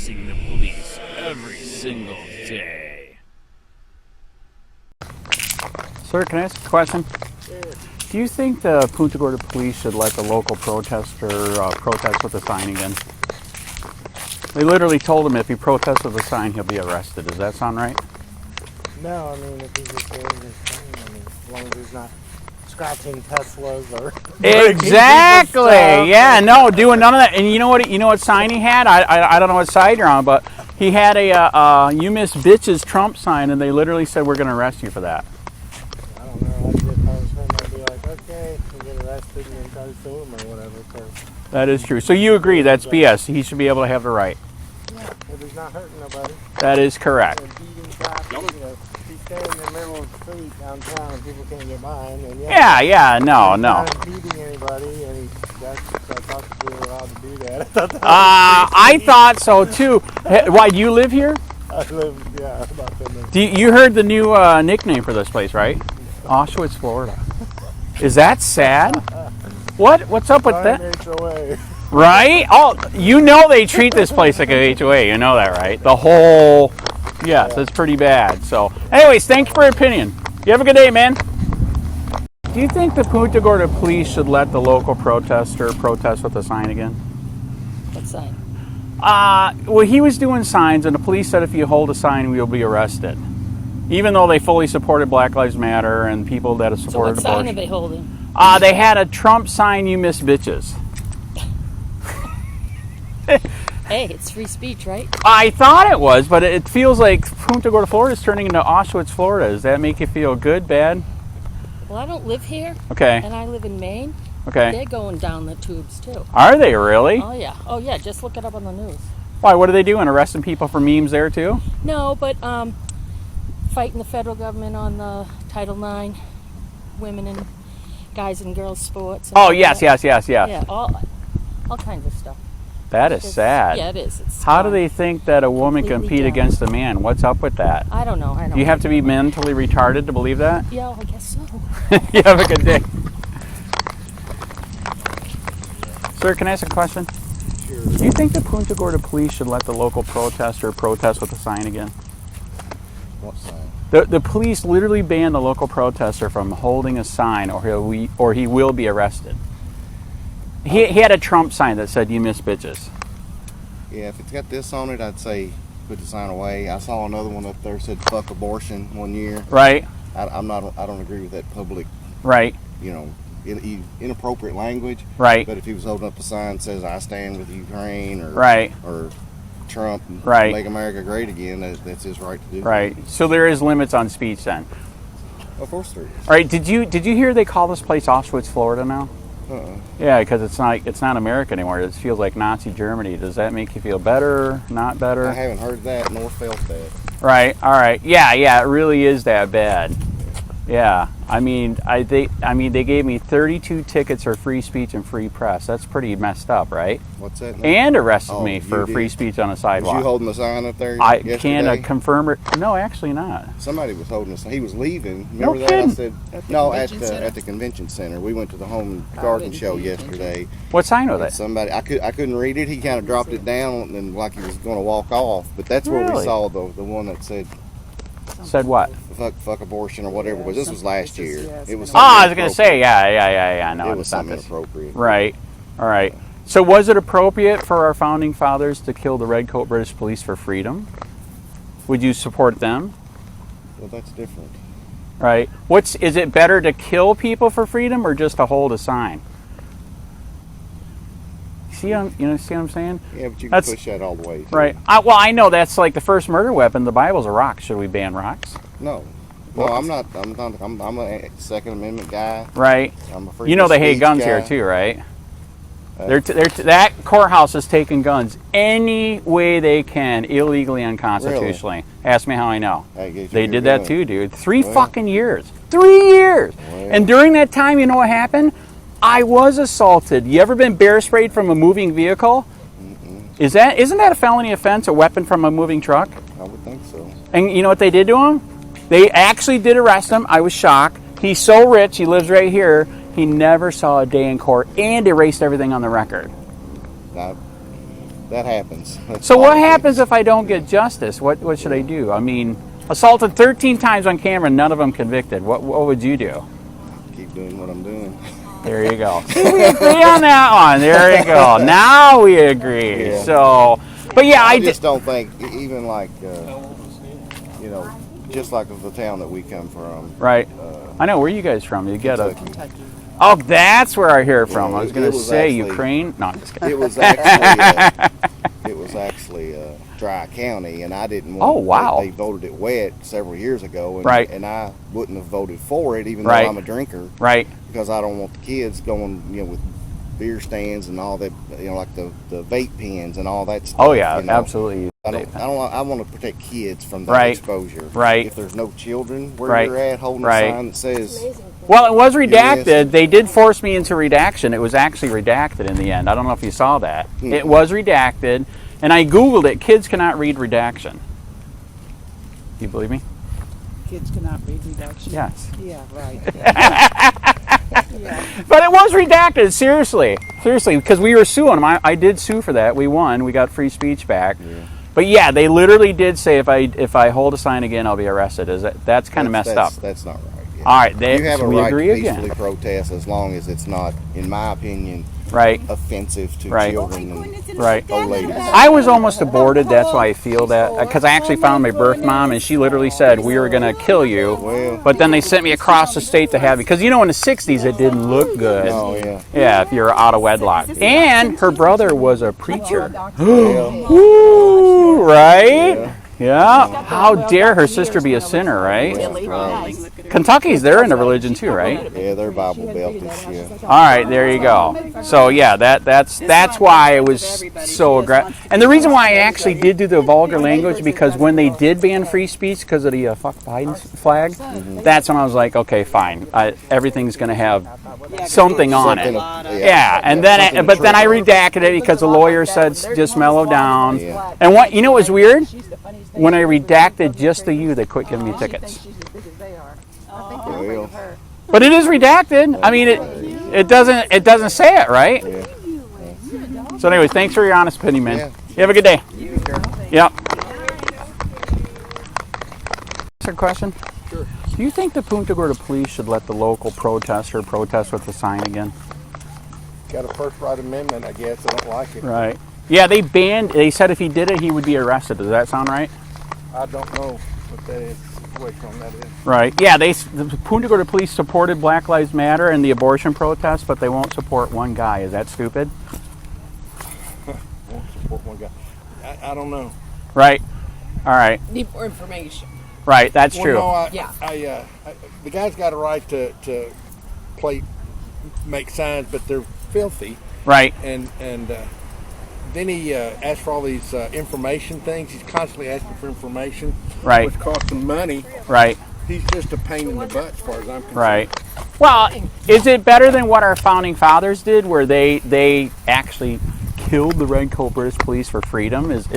harassing the police every single day. Sir, can I ask a question? Do you think the Punta Gorda police should let the local protester protest with a sign again? They literally told him if he protests with a sign, he'll be arrested. Does that sound right? No, I mean, if he's just doing his thing, I mean, as long as he's not scratching Teslas or... Exactly! Yeah, no, doing none of that. And you know what sign he had? I don't know what side you're on, but he had a "You Miss Bitches" Trump sign, and they literally said, we're going to arrest you for that. I don't know. If I was him, I'd be like, okay, you get arrested and then try to sue him or whatever. That is true. So you agree that's BS. He should be able to have the right. Yeah, if he's not hurting nobody. That is correct. He's staying in the middle of the street downtown and people can't get by him. And Yeah, no. He's not impeding anybody, and I thought we were allowed to do that. I thought so too. Why, do you live here? I live, about 10 minutes. You heard the new nickname for this place, right? Auschwitz, Florida. Is that sad? What's up with that? HOA. Right? Oh, you know they treat this place like a HOA. You know that, right? The whole... Yes, it's pretty bad. So, anyways, thank you for your opinion. You have a good day, man. Do you think the Punta Gorda police should let the local protester protest with a sign again? What sign? Well, he was doing signs, and the police said if you hold a sign, we'll be arrested. Even though they fully supported Black Lives Matter and people that have supported So what sign abortion. are they holding? They had a Trump sign, "You Miss Bitches." Hey, it's free speech, right? I thought it was, but it feels like Punta Gorda, Florida is turning into Auschwitz, Florida. Does that make you feel good, bad? Well, I don't live here. Okay. And I live in Maine. Okay. They're going down the tubes, too. Are they really? Oh, yeah. Oh, yeah. Just look it up on the news. Why? What are they doing? Arresting people for memes there, too? No, but fighting the federal government on the Title IX, women and guys and girls sports. And Oh, yes. Yeah, all kinds of stuff. That is sad. Yeah, it is. It's How do they think that a woman completely compete down. against a man? What's up with that? I don't know. You have to be mentally retarded to believe that? Yeah, I guess so. You have a good day. Sir, can I ask a question? Sure. Do you think the Punta Gorda police should let the local protester protest with a sign again? What sign? The police literally banned the local protester from holding a sign, or he will be arrested. He had a Trump sign that said, "You Miss Bitches." Yeah, if it's got this on it, I'd say put the sign away. I saw another one up there that said "fuck abortion" one year. Right. I don't agree with that public. Right. Inappropriate language. Right. But if he was holding up a sign that says "I stand with Ukraine" or or Trump, make America great again, that's his right to do. Right. So there is limits on speech then. Of course there is. All right. Did you hear they call this place Auschwitz, Florida now? Yeah, because it's not America anymore. It feels like Nazi Germany. Does that make you feel better? Not better? I haven't heard that nor felt that. Right. All right. Yeah. It really is that bad. Yeah. I mean, they gave me 32 tickets for free speech and free press. That's pretty messed up, right? What's that mean? And arrested me for free speech on a sidewalk. Was you holding the sign up there I yesterday? can't confirm it. No, actually not. Somebody was holding a sign. He was leaving. Remember No that? kidding. I said, at the convention center. We went to the home garden show yesterday. What sign was it? Somebody, I couldn't read it. He kind of dropped it down and like he was going to walk off. But that's where we saw the one that said. Said what? Fuck abortion or whatever. But this was last year. It was. I was going to say, yeah. No, it was something inappropriate. Right. All right. So was it appropriate for our founding fathers to kill the Redcoat British Police for freedom? Would you support them? Well, that's different. Right. Is it better to kill people for freedom or just to hold a sign? See what I'm saying? Yeah, but you can push that all the way. Right. I know that's like the first murder weapon. The Bible's a rock. Should we ban rocks? No. No, I'm not. I'm a Second Amendment guy. Right. I'm a free they hate guns guy. here too, right? That courthouse is taking guns any way they can, illegally, unconstitutionally. Really? Ask me how I know. They did that too, dude. 3 fucking years. 3 years. Well. And during that time, you know what happened? I was assaulted. You ever been bear sprayed from a moving vehicle? Isn't that a felony offense? A weapon from a moving truck? I would think so. And you know what they did to him? They actually did arrest him. I was shocked. He's so rich. He lives right here. He never saw a day in court and erased everything on the record. that happens. That's So what politics. happens if I don't get justice? What should I do? I mean, assaulted 13 times on camera, none of them convicted. What would you do? Keep doing what I'm doing. There you go. See, we agree on that one. There you go. Now we agree. Yeah. So, but yeah, I just don't think, even like, you know, just like the town that we come from. Right. I know. Where are you guys from? You get a. Kentucky. Oh, that's where I hear it from. Yeah, I was going to say actually, Ukraine. No, I'm just kidding. It was actually Dry County, and I didn't want. Oh, wow. They voted it wet several years ago, and, Right. and I wouldn't have voted for it, even Right. though I'm a drinker. Right. Because I don't want the kids going, you know, with beer stands and all that, you know, like the vape pens and all that stuff. Oh yeah, you know. absolutely. I want to protect kids from that Right. exposure. Right. If there's no children where Right. you're at holding Right. a sign that says, Well, it was redacted. They did force me into redaction. It was actually redacted in the end. I don't know if you saw that. It was redacted, and I Googled it. Kids cannot read redaction. Do you believe me? Kids cannot read redaction? Yes. Yeah, right. But it was redacted, seriously, because we were suing them. I did sue for that. We won. We got free speech back. Yeah. But yeah, they literally did say if I hold a sign again, I'll be arrested. That's kind of messed up. That's not right. Yeah. All right, you have a we right agree to peacefully again. protest as long as it's not, in my opinion, Right. offensive to Right. children and Right. old ladies. I was almost aborted. That's why I feel that, because I actually found my birth mom, and she literally said we were going to kill you. Well, but then they sent me across the state to have you, because you know in the '60s it didn't look good. Oh yeah. Yeah, if you're out of wedlock. And her brother was a preacher. Yeah. Woo, right? Yeah. How dare her sister be a sinner, right? Kentucky's, they're into religion too, right? Yeah, they're Bible Baptists, yeah. All right, there you go. So yeah, that's why it was so aggressive. And the reason why I actually did do the vulgar language, because when they did ban free speech because of the fuck Biden flag, that's when I was like, okay, fine. Everything's going to have something on it. Yeah, and then but then I redacted it because the lawyer said just mellow down. Yeah. And what you know was weird? When I redacted just the you, they quit giving me tickets. Well, But it is redacted. I mean, it doesn't say it, right? yeah. So anyways, thanks for your honest opinion, man. Yeah. You have a good day. Yep. Is there a question? Sure. Do you think the Punta Gorda police should let the local protester protest with the sign again? Got a first right amendment, I guess. I don't like it. Right. Yeah, they said if he did it, he would be arrested. Does that sound right? I don't know what that is, situation on that is. Right. Yeah, the Punta Gorda police supported Black Lives Matter and the abortion protest, but they won't support one guy. Is that stupid? Won't support one guy. I don't know. Right. All right. Need more information. Right. That's true. No, Yeah. the guy's got a right to make signs, but they're filthy. Right. And then he asks for all these information things. He's constantly asking for information, Right. which costs him money. Right. He's just a pain in the butt as far as I'm concerned. Right. Well, is it better than what our founding fathers did, where they actually killed the Red Coat British Police for freedom? Is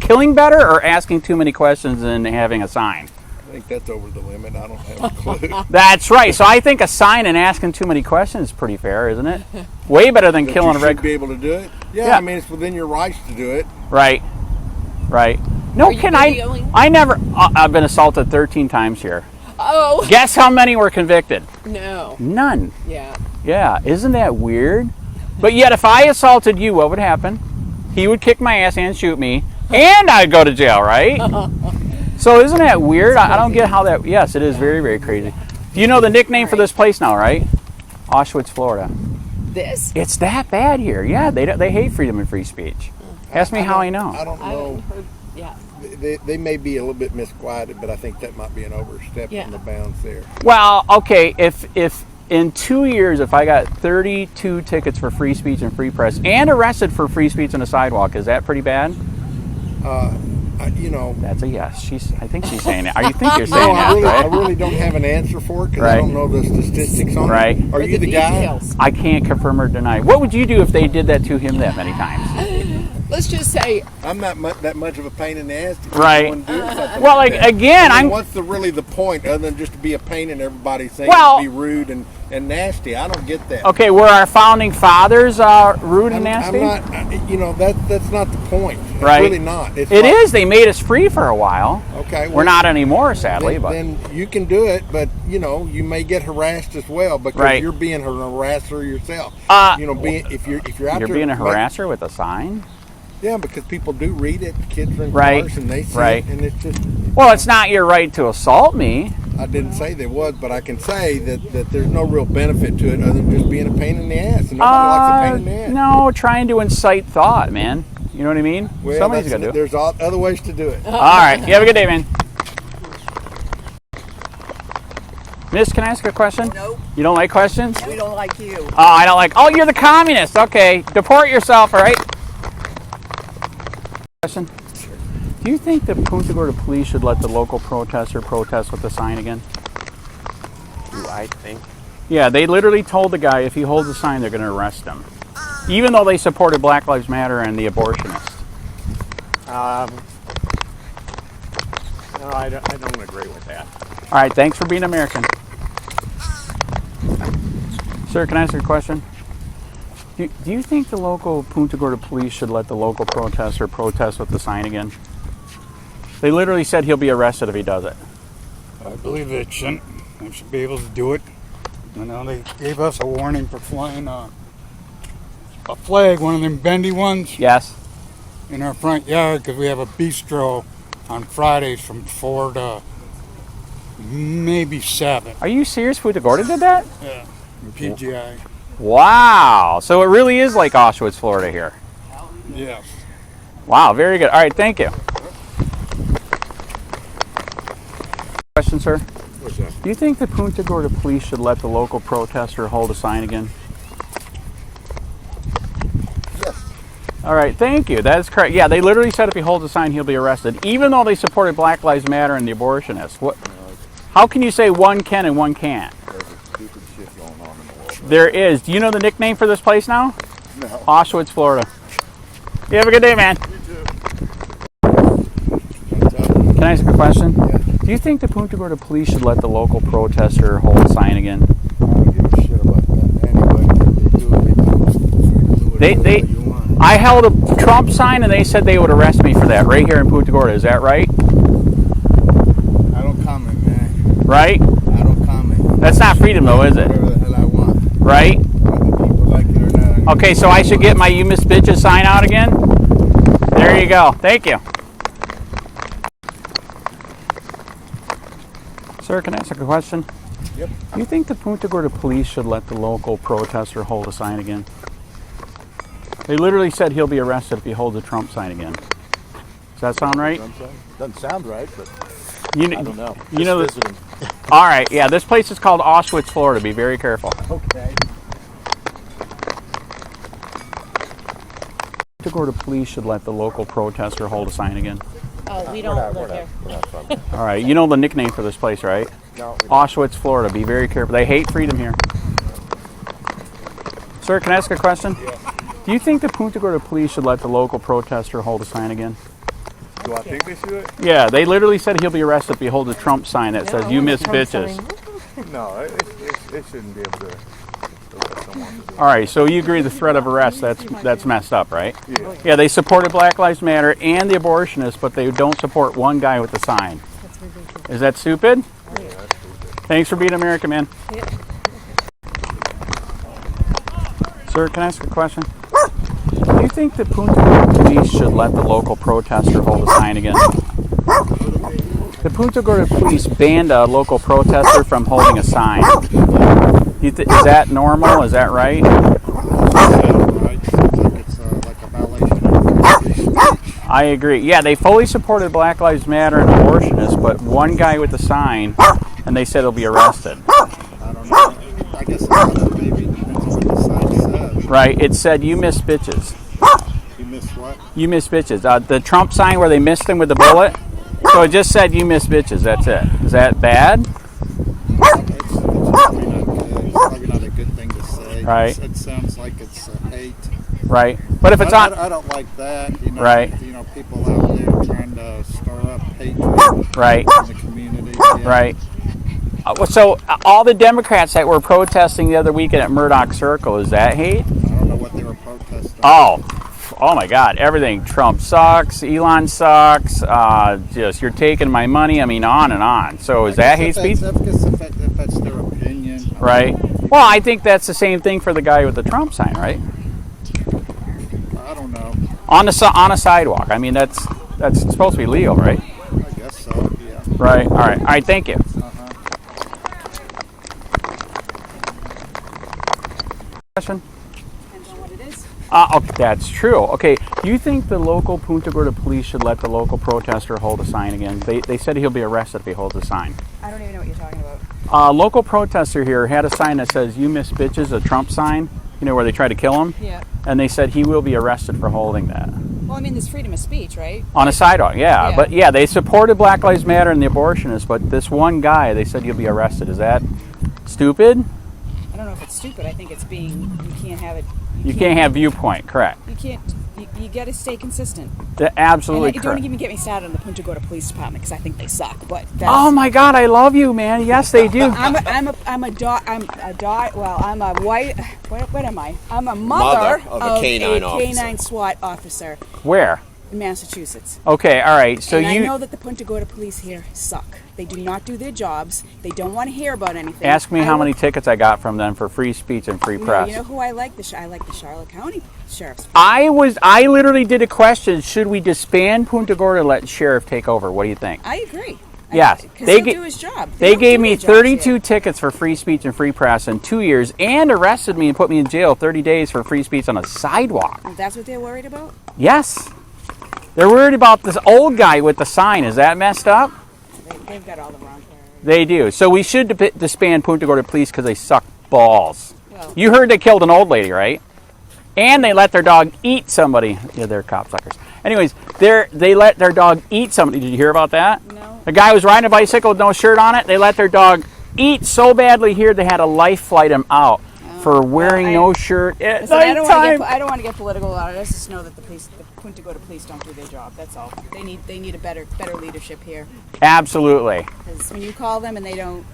killing better, or asking too many questions and having a sign? I think that's over the limit. I don't have a clue. That's right. So I think a sign and asking too many questions is pretty fair, isn't it? Way better than killing a You red. should be able to do it. Yeah, Yeah. I mean, it's within your rights to do it. Right. Right. No, Are you can videoing? I never. I've been assaulted 13 times here. Oh. Guess how many were convicted? No. None. Yeah. Yeah. Isn't that weird? But yet, if I assaulted you, what would happen? He would kick my ass and shoot me, and I'd go to jail, right? So isn't that weird? I don't get how that. Yes, it is very, very crazy. You know the nickname for this place now, right? Auschwitz, Florida. This? It's that bad here. Yeah, they hate freedom and free speech. Ask me how I know. I don't I know. haven't heard. Yeah. They may be a little bit misguided, but I think that might be an overstep Yeah. in the bounds there. Well, okay, if in 2 years, if I got 32 tickets for free speech and free press and arrested for free speech on the sidewalk, is that pretty bad? You know, That's a yes. I think she's saying it. You think you're no, saying I that, right? really don't have an answer for it because Right. I don't know the statistics on Right. it. Are you the guy? Details. I can't confirm or deny. What would you do if they did that to him that many times? let's just say I'm not that much of a pain in the ass. To Right. go and do something Well, like that. again, I mean, I'm. what's really the point other than just to be a pain in everybody's thing, Well- be rude and nasty? I don't get that. Okay, were our founding fathers rude and nasty? I'm not. That's not the point. It's Right. really not. It's It like, is. They made us free for a while. Okay. We're not anymore, sadly. Then, But then you can do it, but you may get harassed as well because Right. you're being a harasser yourself. If you're out you're there, being a harasser with a sign. Yeah, because people do read it. Kids are in Right. cars and they see Right. it, and it's just. Well, it's not your right to assault me. I didn't say there was, but I can say that there's no real benefit to it other than just being a pain in the ass. And nobody likes a pain in the ass. No, trying to incite thought, man. You know what I mean? Well, Somebody's got to do it. There's other ways to do it. All right. You have a good day, man. Miss, can I ask a question? Nope. You don't like questions? We don't like you. Oh, I don't like. Oh, you're the communist. Okay. Deport yourself, all right? Question. Do you think the Punta Gorda police should let the local protester protest with the sign again? Do I think? Yeah, they literally told the guy if he holds a sign, they're going to arrest him. Even though they supported Black Lives Matter and the abortionist. No, I don't agree with that. All right, thanks for being American. Sir, can I ask you a question? Do you think the local Punta Gorda police should let the local protester protest with the sign again? They literally said he'll be arrested if he does it. I believe they shouldn't. They should be able to do it. They gave us a warning for flying a flag, one of them bendy ones, Yes. in our front yard because we have a bistro on Fridays from 4 to maybe 7. Are you serious? Punta Gorda did that? Yeah, in PGI. Wow. So it really is like Auschwitz, Florida here. Yes. Wow, very good. All right, thank you. Question, sir? What's that? Do you think the Punta Gorda police should let the local protester hold a sign again? Yes. All right, thank you. That is correct. Yeah, they literally said if he holds a sign, he'll be arrested, even though they supported Black Lives Matter and the abortionists. What? How can you say one can and one can't? There's stupid shit going on in the world. There is. Do you know the nickname for this place now? No. Auschwitz, Florida. You have a good day, man. Can I ask a question? Yeah. Do you think the Punta Gorda police should let the local protester hold a sign again? I don't give a shit about that anyway. They do it. They do it. You want. I held a Trump sign and they said they would arrest me for that right here in Punta Gorda. Is that right? I don't comment, man. Right? I don't comment. That's not freedom though, is it? Whatever the hell I want. Right? Whether people like it or not. Okay, so I should get my "You Miss Bitches" sign out again? There you go. Thank you. Sir, can I ask a question? Yep. Do you think the Punta Gorda police should let the local protester hold a sign again? They literally said he'll be arrested if he holds a Trump sign again. Does that sound right? Doesn't sound right, but You I don't know. You know Just visiting. All right, yeah, this place is called Auschwitz, Florida. Be very careful. Okay. Punta Gorda police should let the local protester hold a sign again. Oh, we don't live here. All right, you know the nickname for this place, right? No. Auschwitz, Florida. Be very careful. They hate freedom here. Sir, can I ask a question? Yeah. Do you think the Punta Gorda police should let the local protester hold a sign again? Do I think they should? Yeah, they literally said he'll be arrested if he holds a Trump sign that says "You miss bitches." No, it shouldn't be able to. All right, so you agree the threat of arrest, that's messed up, right? Yeah. Yeah, they supported Black Lives Matter and the abortionists, but they don't support one guy with a sign. That's ridiculous. Is that stupid? Thanks for being American, man. Yeah. Sir, can I ask a question? Do you think the Punta Gorda police should let the local protester hold a sign again? The Punta Gorda police banned a local protester from holding a sign. Is that normal? Is that right? It's like a violation of free speech. I agree. Yeah, they fully supported Black Lives Matter and abortionists, but one guy with a sign, and they said he'll be arrested. I don't know. I guess maybe it depends on what the sign says. Right, it said "You miss bitches." You miss what? You miss bitches. The Trump sign where they missed him with the bullet. So it just said "You miss bitches." That's it. Is that bad? It's probably not a good thing to say. Right. It sounds like it's hate. Right. But if it's on, I don't like that. You know, right? You know, people out there trying to stir up hatred Right. in the community. Yeah. Right. So all the Democrats that were protesting the other weekend at Murdoch Circle, is that hate? I don't know what they were protesting. Oh my God! Everything. Trump sucks. Elon sucks. Just you're taking my money. I mean, on and on. So is that hate speech? If that's their opinion. Right. Well, I think that's the same thing for the guy with the Trump sign, right? I don't know. On a sidewalk. I mean, that's supposed to be legal, right? I guess so. Yeah. Right. All right. All right. Thank you. Question? Depends on what it is. Okay, that's true. Okay, do you think the local Punta Gorda police should let the local protester hold a sign again? They said he'll be arrested if he holds a sign. I don't even know what you're talking about. A local protester here had a sign that says, "You miss bitches," a Trump sign, you know, where they try to kill him. Yeah. And they said he will be arrested for holding that. Well, I mean, there's freedom of speech, right? On a sidewalk, yeah. Yeah. But yeah, they supported Black Lives Matter and the abortionists, but this one guy, they said he'll be arrested. Is that stupid? I don't know if it's stupid. I think it's being, you can't have it. You can't have viewpoint, correct. You can't, you got to stay consistent. Absolutely And don't correct. even get me started on the Punta Gorda Police Department because I think they suck. But that's, Oh my God, I love you, man. Yes, they do. I'm a white. What am I? I'm a mother of a canine officer. canine SWAT officer Where? in Massachusetts. Okay, all right. So and you I know that the Punta Gorda police here suck. They do not do their jobs. They don't want to hear about anything. ask me how many tickets I got from them for free speech and free press. You know who I like? I like the Charlotte County Sheriff's. I literally did a question. Should we disband Punta Gorda and let sheriff take over? What do you think? I agree. Yes, because he'll do his job. They don't gave do me their jobs 32 here. tickets for free speech and free press in 2 years, and arrested me and put me in jail 30 days for free speech on a sidewalk. That's what they're worried about. Yes, they're worried about this old guy with the sign. Is that messed up? They've got all the wrong priorities. They do. So we should disband Punta Gorda police because they suck balls. Well, You heard they killed an old lady, right? And they let their dog eat somebody. Yeah, they're copsuckers. Anyways, they let their dog eat somebody. Did you hear about that? No. The guy was riding a bicycle with no shirt on it. They let their dog eat so badly here they had to life flight him out for wearing no shirt at Listen, I don't nighttime. want to get political about it. I just know that the Punta Gorda police don't do their job. That's all. They need a better leadership here. Absolutely. Because when you call them and they don't,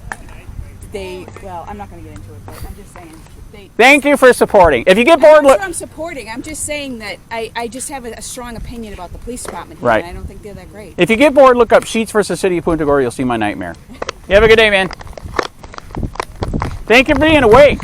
well, I'm not going to get into it, but I'm just saying. Thank you for supporting. If you get I'm bored, not look. sure I'm supporting. I'm just saying that I just have a strong opinion about the police department here, Right. and I don't think they're that great. If you get bored, look up Sheets versus City of Punta Gorda. You'll see my nightmare. You have a good day, man. Thank you for being awake.